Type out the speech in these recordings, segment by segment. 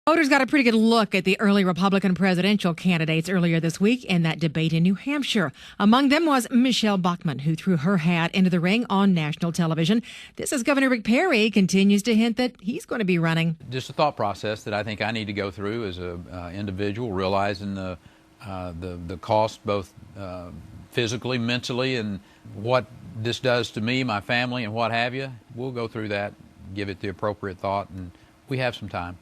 Voters got a pretty good look at the early Republican presidential candidates earlier this week in that debate in New Hampshire. Among them was Michelle Bachmann, who threw her hat into the ring on national television. This as Governor Rick Perry continues to hint that he's going to be running. Just a thought process that I think I need to go through as an individual, realizing the cost both physically, mentally, and what this does to me, my family, and what have you. We'll go through that, give it the appropriate thought, and we have some time.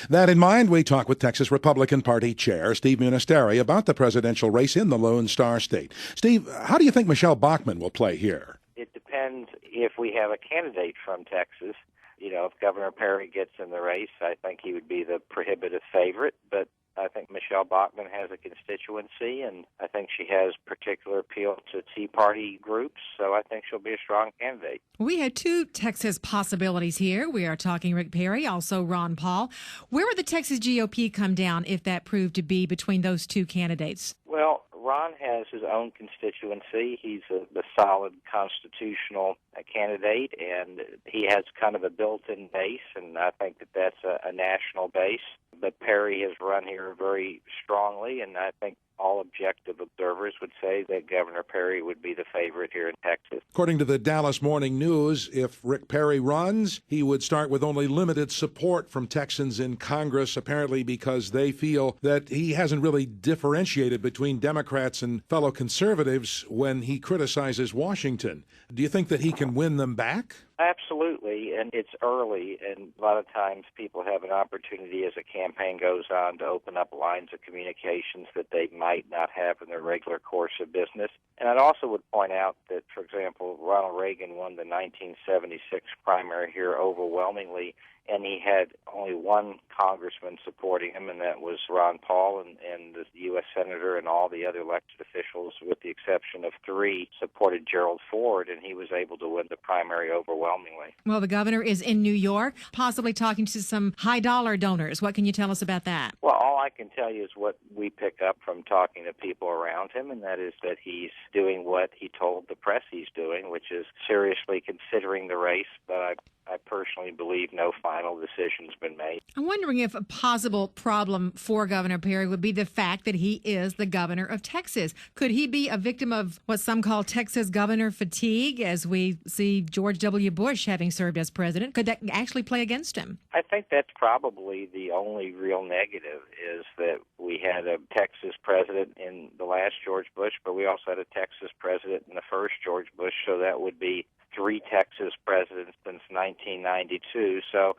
That in mind, we talk with Texas Republican Party Chair Steve Munisteri about the presidential race in the Lone Star State. Steve, how do you think Michelle Bachmann will play here? It depends if we have a candidate from Texas. You know, if Governor Perry gets in the race, I think he would be the prohibitive favorite, but I think Michelle Bachmann has a constituency, and I think she has particular appeal to Tea Party groups, so I think she'll be a strong candidate. We had two Texas possibilities here. We are talking Rick Perry, also Ron Paul. Where would the Texas GOP come down if that proved to be between those two candidates? Well, Ron has his own constituency. He's a solid constitutional candidate, and he has kind of a built-in base, and I think that that's a national base. But Perry has run here very strongly, and I think all objective observers would say that Governor Perry would be the favorite here in Texas. According to the Dallas Morning News, if Rick Perry runs, he would start with only limited support from Texans in Congress, apparently because they feel that he hasn't really differentiated between Democrats and fellow conservatives when he criticizes Washington. Do you think that he can win them back? Absolutely, and it's early, and a lot of times people have an opportunity as a campaign goes on to open up lines of communications that they might not have in their regular course of business. And I also would point out that, for example, Ronald Reagan won the 1976 primary here overwhelmingly, and he had only one congressman supporting him, and that was Ron Paul, and the U.S. Senator and all the other elected officials, with the exception of three, supported Gerald Ford, and he was able to win the primary overwhelmingly. Well, the governor is in New York, possibly talking to some high-dollar donors. What can you tell us about that? Well, all I can tell you is what we pick up from talking to people around him, and that is that he's doing what he told the press he's doing, which is seriously considering the race, but I personally believe no final decision's been made. I'm wondering if a possible problem for Governor Perry would be the fact that he is the governor of Texas. Could he be a victim of what some call Texas governor fatigue, as we see George W. Bush having served as president? Could that actually play against him? I think that's probably the only real negative, is that we had a Texas president in the last George Bush, but we also had a Texas president in the first George Bush, so that would be three Texas presidents since 1992. So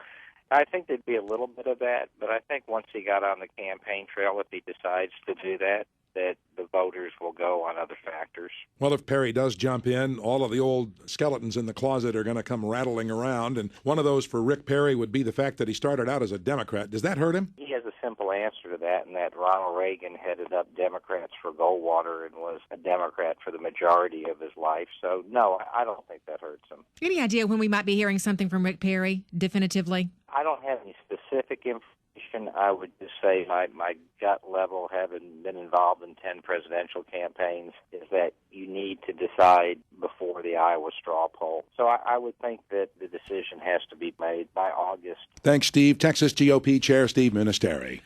I think there'd be a little bit of that, but I think once he got on the campaign trail, if he decides to do that the voters will go on other factors. Well, if Perry does jump in, all of the old skeletons in the closet are going to come rattling around, and one of those for Rick Perry would be the fact that he started out as a Democrat. Does that hurt him? He has a simple answer to that, and that Ronald Reagan headed up Democrats for Goldwater and was a Democrat for the majority of his life. So, no, I don't think that hurts him. Any idea when we might be hearing something from Rick Perry, definitively? I don't have any specific information. I would just say my gut level, having been involved in 10 presidential campaigns, is that you need to decide before the Iowa straw poll. So I would think that the decision has to be made by August. Thanks, Steve. Texas GOP Chair Steve Munisteri.